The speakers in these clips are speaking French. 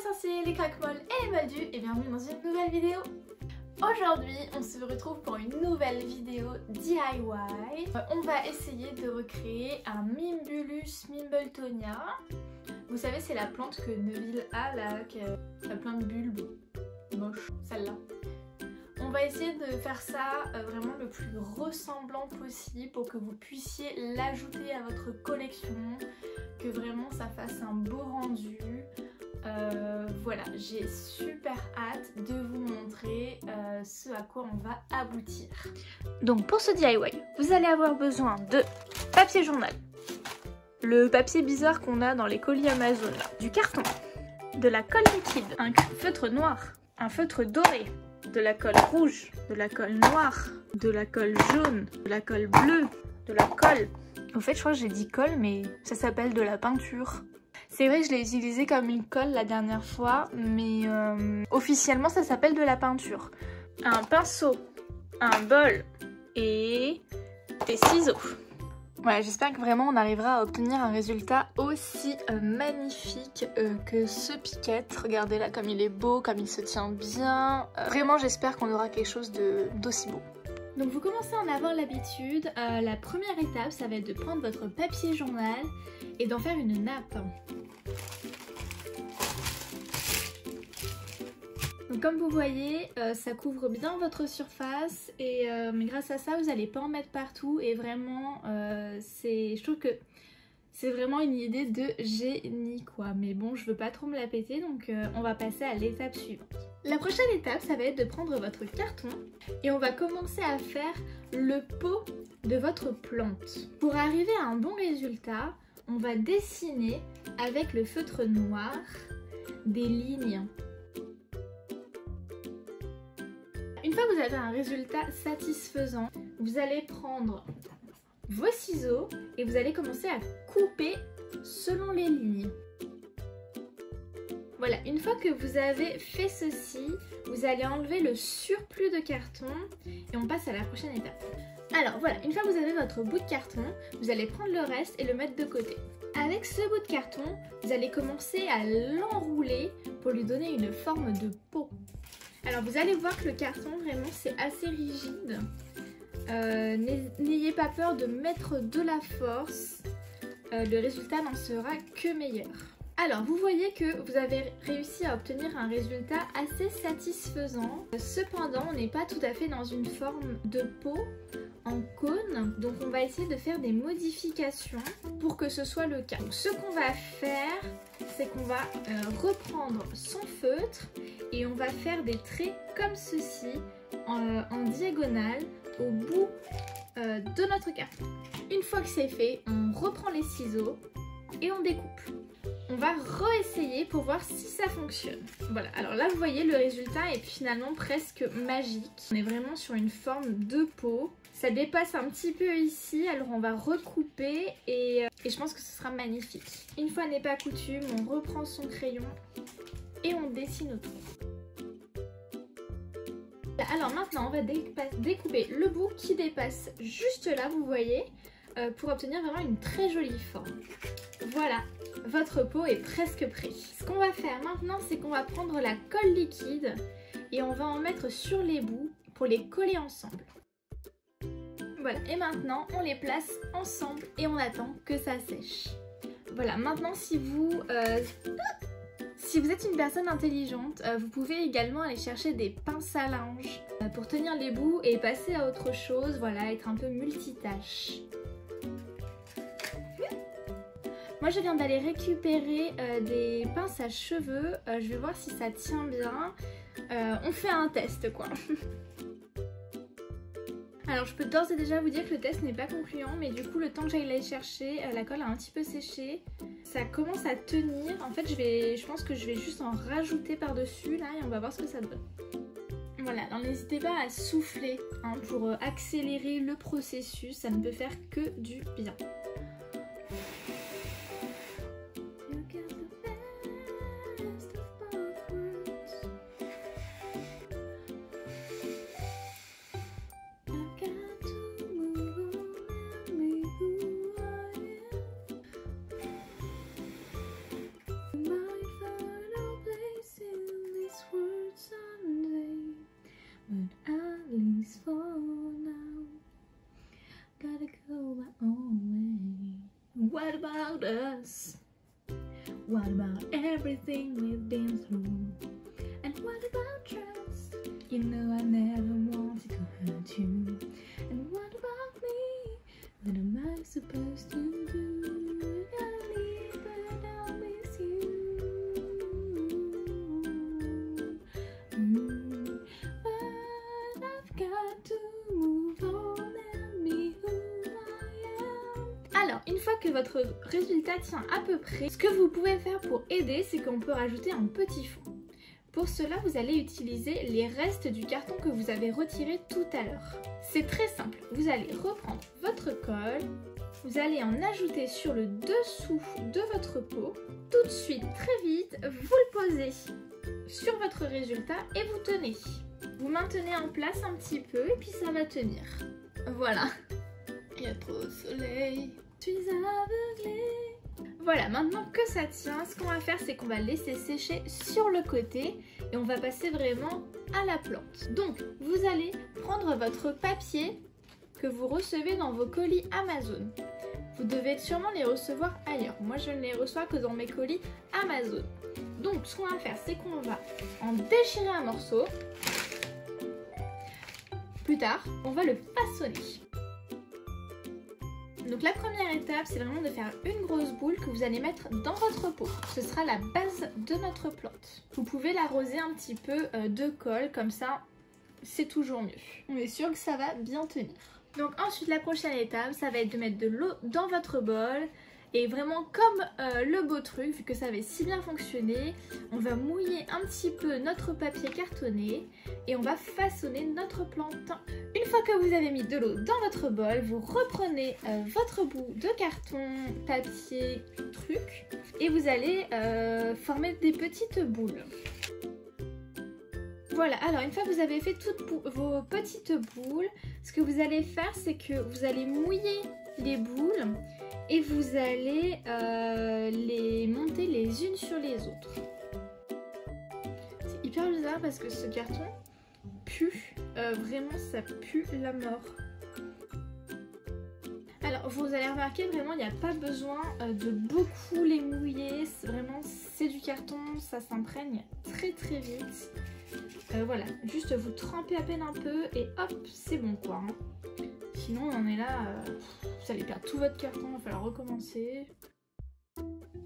les sorciers, les craquemolles et les moldus et bienvenue dans une nouvelle vidéo. Aujourd'hui on se retrouve pour une nouvelle vidéo DIY. On va essayer de recréer un Mimbulus Mimbletonia. Vous savez, c'est la plante que Neville a là, qui a plein de bulbes moches, celle-là. On va essayer de faire ça vraiment le plus ressemblant possible pour que vous puissiez l'ajouter à votre collection, que vraiment ça fasse un beau rendu. Voilà, j'ai super hâte de vous montrer ce à quoi on va aboutir. Donc pour ce DIY, vous allez avoir besoin de papier journal, le papier bizarre qu'on a dans les colis Amazon là, du carton, de la colle liquide, un feutre noir, un feutre doré, de la colle rouge, de la colle noire, de la colle jaune, de la colle bleue, de la colle. Au fait, je crois que j'ai dit colle, mais ça s'appelle de la peinture. C'est vrai que je l'ai utilisé comme une colle la dernière fois, mais officiellement ça s'appelle de la peinture. Un pinceau, un bol et des ciseaux. Voilà, j'espère que vraiment on arrivera à obtenir un résultat aussi magnifique que ce piquette. Regardez là comme il est beau, comme il se tient bien. Vraiment j'espère qu'on aura quelque chose d'aussi beau. Donc vous commencez à en avoir l'habitude. La première étape, ça va être de prendre votre papier journal et d'en faire une nappe. Donc comme vous voyez, ça couvre bien votre surface et mais grâce à ça, vous n'allez pas en mettre partout et vraiment, je trouve que c'est vraiment une idée de génie quoi. Mais bon, je veux pas trop me la péter, donc on va passer à l'étape suivante. La prochaine étape, ça va être de prendre votre carton et on va commencer à faire le pot de votre plante. Pour arriver à un bon résultat, on va dessiner avec le feutre noir des lignes. Une fois que vous avez un résultat satisfaisant, vous allez prendre vos ciseaux et vous allez commencer à couper selon les lignes. Voilà, une fois que vous avez fait ceci, vous allez enlever le surplus de carton et on passe à la prochaine étape. Alors voilà, une fois que vous avez votre bout de carton, vous allez prendre le reste et le mettre de côté. Avec ce bout de carton, vous allez commencer à l'enrouler pour lui donner une forme de pot. Alors vous allez voir que le carton, vraiment, c'est assez rigide. N'ayez pas peur de mettre de la force, le résultat n'en sera que meilleur. Alors vous voyez que vous avez réussi à obtenir un résultat assez satisfaisant. Cependant, on n'est pas tout à fait dans une forme de pot en cône, donc on va essayer de faire des modifications pour que ce soit le cas. Donc, ce qu'on va faire, c'est qu'on va reprendre son feutre et on va faire des traits comme ceci en diagonale au bout de notre carton. Une fois que c'est fait, on reprend les ciseaux et on découpe. On va réessayer pour voir si ça fonctionne. Voilà, alors là vous voyez le résultat est finalement presque magique. On est vraiment sur une forme de pot. Ça dépasse un petit peu ici, alors on va recouper et je pense que ce sera magnifique. Une fois n'est pas coutume, on reprend son crayon et on dessine autour. Alors maintenant on va découper le bout qui dépasse juste là, vous voyez, pour obtenir vraiment une très jolie forme. Voilà, votre pot est presque prêt. Ce qu'on va faire maintenant, c'est qu'on va prendre la colle liquide et on va en mettre sur les bouts pour les coller ensemble. Voilà, et maintenant on les place ensemble et on attend que ça sèche. Voilà, maintenant si vous êtes une personne intelligente, vous pouvez également aller chercher des pinces à linge pour tenir les bouts et passer à autre chose, voilà, être un peu multitâche. Moi je viens d'aller récupérer des pinces à cheveux, je vais voir si ça tient bien. On fait un test quoi. Alors je peux d'ores et déjà vous dire que le test n'est pas concluant, mais du coup le temps que j'aille les chercher, la colle a un petit peu séché. Ça commence à tenir, en fait je pense que je vais juste en rajouter par dessus là et on va voir ce que ça donne. Voilà, alors n'hésitez pas à souffler hein, pour accélérer le processus, ça ne peut faire que du bien. about us? What about everything we've been through? And what about trust? You know I never wanted to hurt you. And what about me? What am I supposed to do? I gotta leave but I'll miss you. But I've got to move on and be who I am. Alors, une fois que votre résultat tient à peu près, ce que vous pouvez faire pour aider, c'est qu'on peut rajouter un petit fond. Pour cela, vous allez utiliser les restes du carton que vous avez retiré tout à l'heure. C'est très simple, vous allez reprendre votre colle, vous allez en ajouter sur le dessous de votre pot. Tout de suite, très vite, vous le posez sur votre résultat et vous tenez. Vous maintenez en place un petit peu et puis ça va tenir. Voilà. Il y a trop de soleil, je suis aveuglée. Voilà, maintenant que ça tient, ce qu'on va faire, c'est qu'on va laisser sécher sur le côté et on va passer vraiment à la plante. Donc, vous allez prendre votre papier que vous recevez dans vos colis Amazon. Vous devez sûrement les recevoir ailleurs. Moi, je ne les reçois que dans mes colis Amazon. Donc, ce qu'on va faire, c'est qu'on va en déchirer un morceau. Plus tard, on va le façonner. Donc la première étape, c'est vraiment de faire une grosse boule que vous allez mettre dans votre pot. Ce sera la base de notre plante. Vous pouvez l'arroser un petit peu de colle, comme ça, c'est toujours mieux. On est sûr que ça va bien tenir. Donc ensuite, la prochaine étape, ça va être de mettre de l'eau dans votre bol. Et vraiment comme le beau truc, vu que ça avait si bien fonctionné, on va mouiller un petit peu notre papier cartonné et on va façonner notre plante. Une fois que vous avez mis de l'eau dans votre bol, vous reprenez votre bout de carton, papier, truc et vous allez former des petites boules. Voilà, alors une fois que vous avez fait toutes vos petites boules, ce que vous allez faire, c'est que vous allez mouiller les boules et vous allez les monter les unes sur les autres. C'est hyper bizarre parce que ce carton pue, vraiment ça pue la mort. Alors vous allez remarquer vraiment il n'y a pas besoin de beaucoup les mouiller, vraiment c'est du carton, ça s'imprègne très très vite. Voilà, juste vous trempez à peine un peu et hop, c'est bon quoi. Sinon on est là, vous allez perdre tout votre carton, il va falloir recommencer.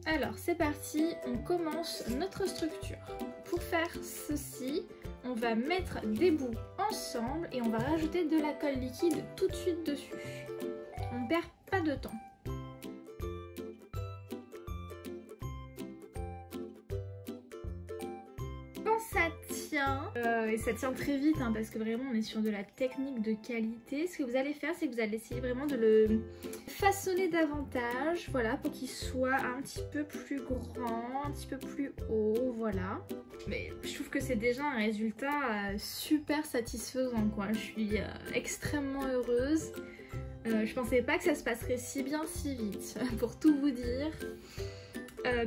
Alors c'est parti, on commence notre structure. Pour faire ceci, on va mettre des bouts ensemble et on va rajouter de la colle liquide tout de suite dessus. On perd pas de temps. Quand ça tient, et ça tient très vite hein, parce que vraiment on est sur de la technique de qualité, ce que vous allez faire c'est que vous allez essayer vraiment de le façonner davantage, voilà, pour qu'il soit un petit peu plus grand, un petit peu plus haut, voilà. Mais je trouve que c'est déjà un résultat super satisfaisant quoi, je suis extrêmement heureuse. Je pensais pas que ça se passerait si bien si vite, pour tout vous dire.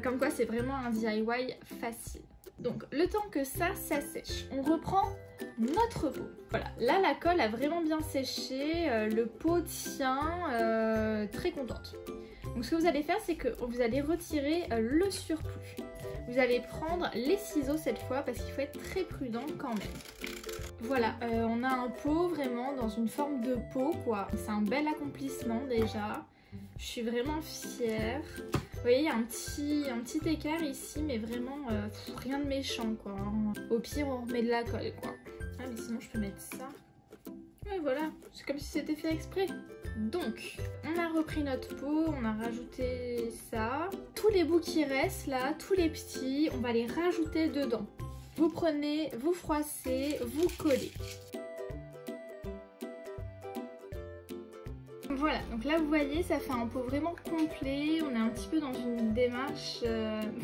Comme quoi c'est vraiment un DIY facile. Donc le temps que ça sèche, on reprend notre pot. Voilà, là la colle a vraiment bien séché, le pot tient, très contente. Donc ce que vous allez faire c'est que vous allez retirer le surplus. Vous allez prendre les ciseaux cette fois parce qu'il faut être très prudent quand même. Voilà, on a un pot vraiment dans une forme de pot quoi. C'est un bel accomplissement déjà. Je suis vraiment fière. Vous voyez, il y a un petit écart ici, mais vraiment rien de méchant quoi. Au pire, on remet de la colle quoi. Ah, mais sinon, je peux mettre ça. Et voilà, c'est comme si c'était fait exprès. Donc, on a repris notre pot, on a rajouté ça. Tous les bouts qui restent là, tous les petits, on va les rajouter dedans. Vous prenez, vous froissez, vous collez. Voilà, donc là vous voyez ça fait un pot vraiment complet, on est un petit peu dans une démarche,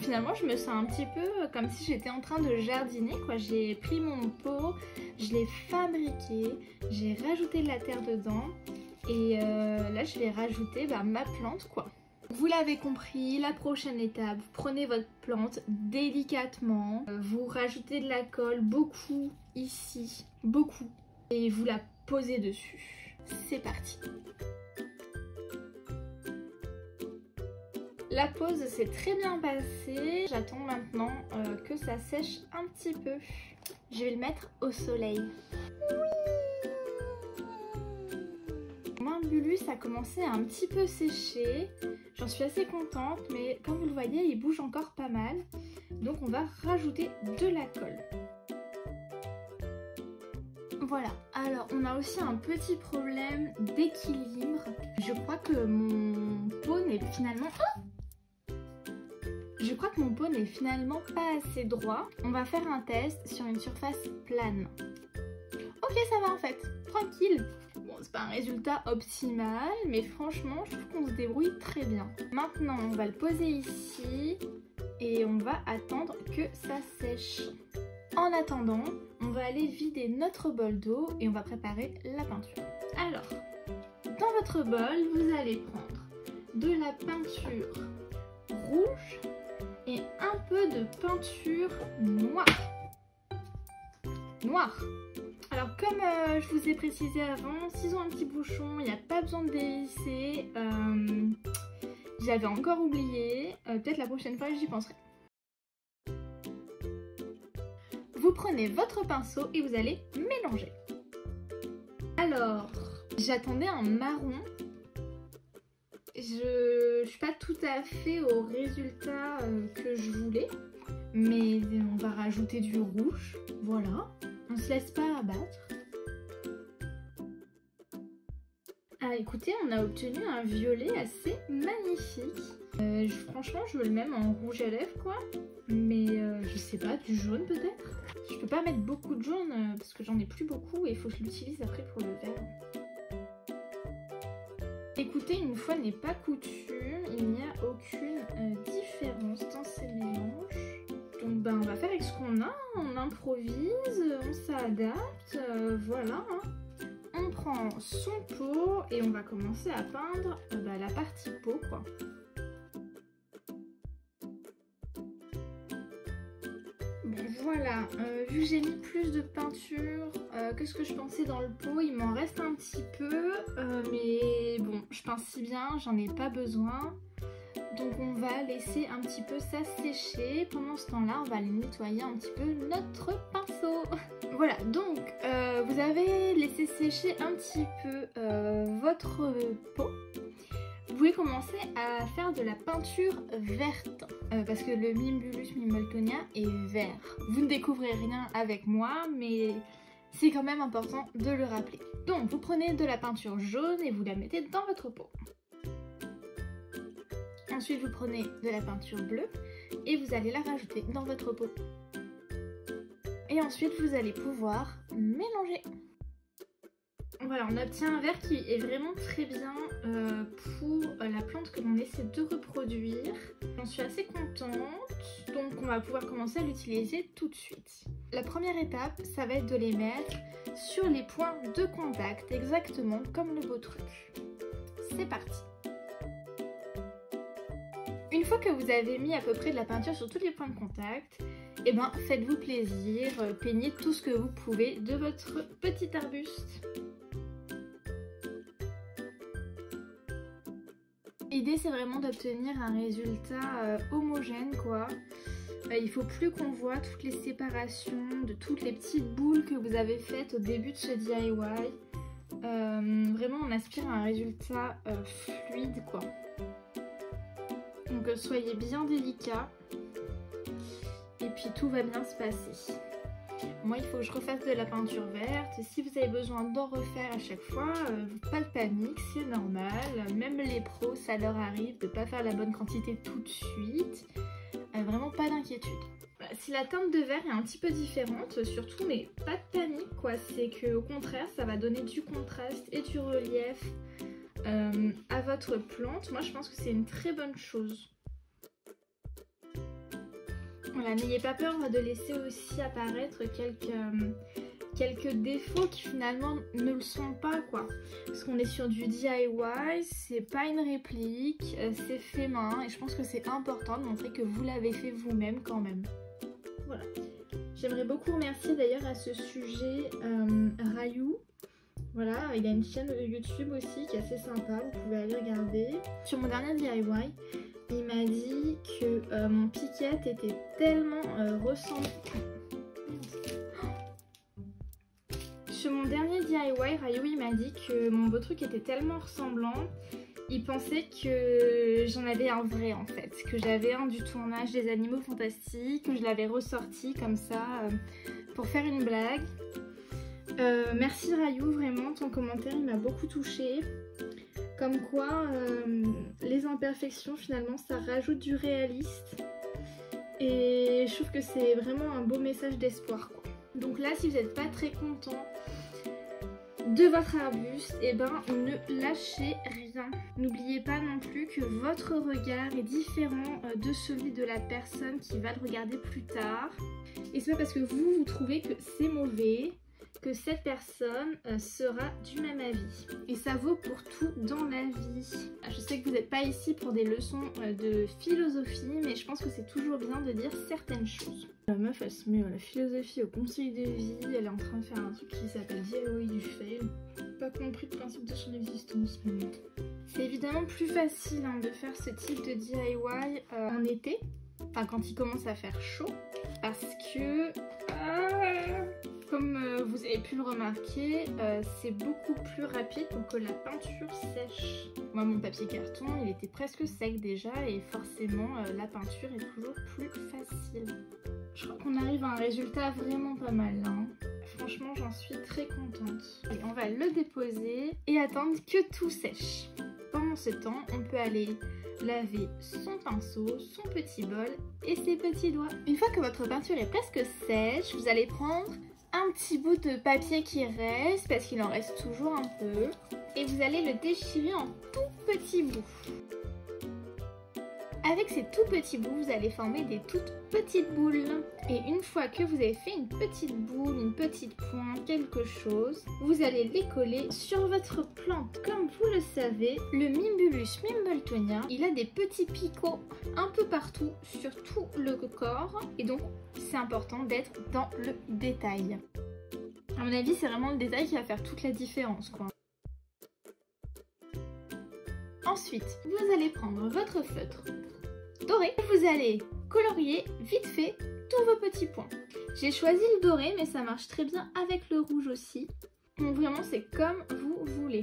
finalement je me sens un petit peu comme si j'étais en train de jardiner quoi. J'ai pris mon pot, je l'ai fabriqué, j'ai rajouté de la terre dedans et là je vais rajouter ma plante quoi. Vous l'avez compris, la prochaine étape, vous prenez votre plante délicatement, vous rajoutez de la colle, beaucoup ici, beaucoup, et vous la posez dessus. C'est parti! La pause s'est très bien passée. J'attends maintenant que ça sèche un petit peu. Je vais le mettre au soleil. Mon imbulus a commencé à un petit peu sécher. J'en suis assez contente, mais comme vous le voyez, il bouge encore pas mal. Donc on va rajouter de la colle. Voilà, alors on a aussi un petit problème d'équilibre. Je crois que mon pot n'est finalement... Je crois que mon pot n'est finalement pas assez droit. On va faire un test sur une surface plane. Ok, ça va en fait, tranquille. Bon, c'est pas un résultat optimal, mais franchement, je trouve qu'on se débrouille très bien. Maintenant, on va le poser ici et on va attendre que ça sèche. En attendant, on va aller vider notre bol d'eau et on va préparer la peinture. Alors, dans votre bol, vous allez prendre de la peinture rouge et un peu de peinture noire. Alors comme je vous ai précisé avant, s'ils ont un petit bouchon, il n'y a pas besoin de dévisser. J'avais encore oublié, peut-être la prochaine fois j'y penserai. Vous prenez votre pinceau et vous allez mélanger. Alors, j'attendais un marron. Je suis pas tout à fait au résultat que je voulais, mais on va rajouter du rouge, voilà. On se laisse pas abattre. Ah écoutez, on a obtenu un violet assez magnifique. Franchement, je veux le même en rouge à lèvres quoi, mais je sais pas, du jaune peut-être. Je peux pas mettre beaucoup de jaune parce que j'en ai plus beaucoup et il faut que je l'utilise après pour le vert. Écoutez, une fois n'est pas coutume, il n'y a aucune différence dans ces mélanges. Donc ben, on va faire avec ce qu'on a, on improvise, on s'adapte, voilà. On prend son pot et on va commencer à peindre la partie peau quoi. Bon voilà, vu que j'ai mis plus de peinture que ce que je pensais dans le pot, il m'en reste un petit peu, mais bon, je peins si bien, j'en ai pas besoin. Donc on va laisser un petit peu ça sécher. Pendant ce temps-là, on va aller nettoyer un petit peu notre pinceau. Voilà, donc vous avez laissé sécher un petit peu votre peau. Vous pouvez commencer à faire de la peinture verte parce que le Mimbulus Mimoltonia est vert. Vous ne découvrez rien avec moi, mais c'est quand même important de le rappeler. Donc vous prenez de la peinture jaune et vous la mettez dans votre peau. Ensuite vous prenez de la peinture bleue et vous allez la rajouter dans votre peau. Et ensuite vous allez pouvoir mélanger. Voilà, on obtient un vert qui est vraiment très bien pour la plante que l'on essaie de reproduire. J'en suis assez contente, donc on va pouvoir commencer à l'utiliser tout de suite. La première étape, ça va être de les mettre sur les points de contact, exactement comme le beau truc. C'est parti! Une fois que vous avez mis à peu près de la peinture sur tous les points de contact, eh ben, faites-vous plaisir, peignez tout ce que vous pouvez de votre petit arbuste. L'idée c'est vraiment d'obtenir un résultat homogène quoi. Il faut plus qu'on voit toutes les séparations de toutes les petites boules que vous avez faites au début de ce DIY. Vraiment on aspire à un résultat fluide quoi. Donc soyez bien délicats et puis tout va bien se passer. Moi il faut que je refasse de la peinture verte. Si vous avez besoin d'en refaire à chaque fois, pas de panique, c'est normal. Même les pros ça leur arrive de pas faire la bonne quantité tout de suite. Vraiment pas d'inquiétude. Voilà, si la teinte de vert est un petit peu différente, surtout mais pas de panique quoi. C'est que au contraire ça va donner du contraste et du relief à votre plante. Moi je pense que c'est une très bonne chose. Voilà, n'ayez pas peur de laisser aussi apparaître quelques défauts qui finalement ne le sont pas quoi. Parce qu'on est sur du DIY, c'est pas une réplique, c'est fait main et je pense que c'est important de montrer que vous l'avez fait vous-même quand même. Voilà. J'aimerais beaucoup remercier d'ailleurs à ce sujet Rayou. Voilà, il a une chaîne YouTube aussi qui est assez sympa, vous pouvez aller regarder. Sur mon dernier DIY, il m'a dit que mon piquette était tellement ressemblant. Sur mon dernier DIY, Rayou il m'a dit que mon beau truc était tellement ressemblant. Il pensait que j'en avais un vrai en fait, que j'avais un du tournage des Animaux Fantastiques, que je l'avais ressorti comme ça pour faire une blague. Merci Rayou, vraiment ton commentaire il m'a beaucoup touchée. Comme quoi les imperfections finalement ça rajoute du réaliste. Et je trouve que c'est vraiment un beau message d'espoir quoi. Donc là si vous n'êtes pas très content de votre arbuste, et ben ne lâchez rien. N'oubliez pas non plus que votre regard est différent de celui de la personne qui va le regarder plus tard. Et c'est pas parce que vous trouvez que c'est mauvais que cette personne sera du même avis. Et ça vaut pour tout dans la vie. Je sais que vous n'êtes pas ici pour des leçons de philosophie, mais je pense que c'est toujours bien de dire certaines choses. La meuf elle se met la philosophie au conseil de vie, elle est en train de faire un truc qui s'appelle DIY du fail. Pas compris le principe de son existence, mais bon. C'est évidemment plus facile de faire ce type de DIY en été, enfin quand il commence à faire chaud, parce que comme vous avez pu le remarquer, c'est beaucoup plus rapide pour que la peinture sèche. Moi mon papier carton il était presque sec déjà et forcément la peinture est toujours plus facile. Je crois qu'on arrive à un résultat vraiment pas mal là. Franchement j'en suis très contente. Et on va le déposer et attendre que tout sèche. Pendant ce temps on peut aller laver son pinceau, son petit bol et ses petits doigts. Une fois que votre peinture est presque sèche, vous allez prendre un petit bout de papier qui reste, parce qu'il en reste toujours un peu, et vous allez le déchirer en tout petits bouts. Avec ces tout petits bouts, vous allez former des toutes petites boules. Et une fois que vous avez fait une petite boule, une petite pointe, quelque chose, vous allez les coller sur votre plante. Comme vous le savez, le Mimbulus Mimbletonia, il a des petits picots un peu partout sur tout le corps. Et donc, c'est important d'être dans le détail. À mon avis, c'est vraiment le détail qui va faire toute la différence, quoi. Ensuite, vous allez prendre votre feutre doré. Vous allez colorier vite fait tous vos petits points. J'ai choisi le doré, mais ça marche très bien avec le rouge aussi. Donc vraiment, c'est comme vous voulez.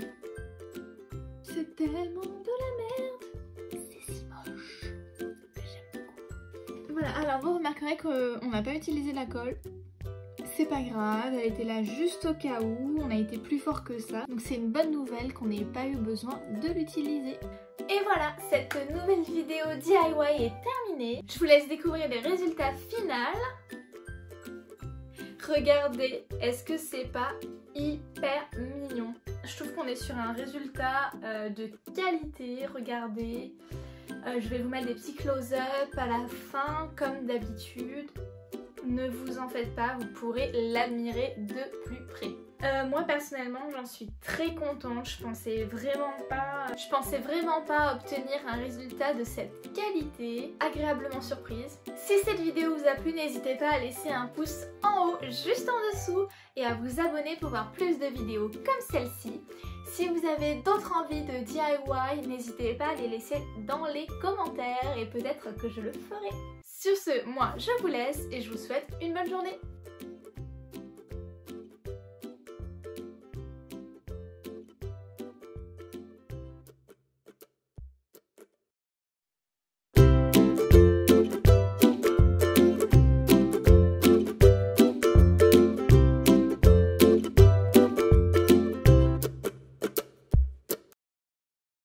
C'est tellement de la merde. C'est si moche. J'aime beaucoup. Voilà, alors vous remarquerez qu'on n'a pas utilisé la colle. C'est pas grave, elle était là juste au cas où, on a été plus fort que ça. Donc c'est une bonne nouvelle qu'on n'ait pas eu besoin de l'utiliser. Et voilà, cette nouvelle vidéo DIY est terminée. Je vous laisse découvrir les résultats finaux. Regardez, est-ce que c'est pas hyper mignon? Je trouve qu'on est sur un résultat de qualité, regardez. Je vais vous mettre des petits close-up à la fin comme d'habitude. Ne vous en faites pas, vous pourrez l'admirer de plus près. Moi personnellement j'en suis très contente, je pensais vraiment pas obtenir un résultat de cette qualité, agréablement surprise. Si cette vidéo vous a plu, n'hésitez pas à laisser un pouce en haut juste en dessous et à vous abonner pour voir plus de vidéos comme celle-ci. Si vous avez d'autres envies de DIY, n'hésitez pas à les laisser dans les commentaires et peut-être que je le ferai. Sur ce, moi je vous laisse et je vous souhaite une bonne journée.